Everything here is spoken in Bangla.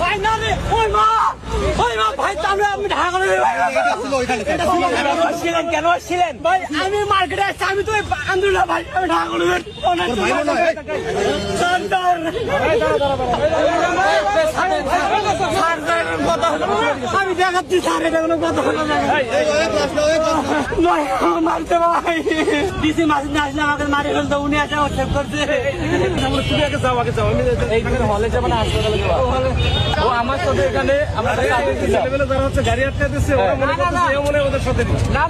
ভাই না রে ওই মা ভাই তাহলে আমি ঢাকা করে কেন ছিলেন ভাই আমি মার্কেটে আসছি আমি তো আন্দোলন ভাই আমি ঢাকা করে আমি দেখাচ্ছি স্যার এটা কোনো কথা হলো না মারতে ভাই ডিসি মাসে আসলে আমাকে মারি ফেলতো উনি আসে সেভ করছে হলে যাবো না হাসপাতালে যাবো ও আমার সাথে এখানে আমরা যারা হচ্ছে গাড়ি আটকে দিচ্ছে ওরা মনে করছে ওদের সাথে না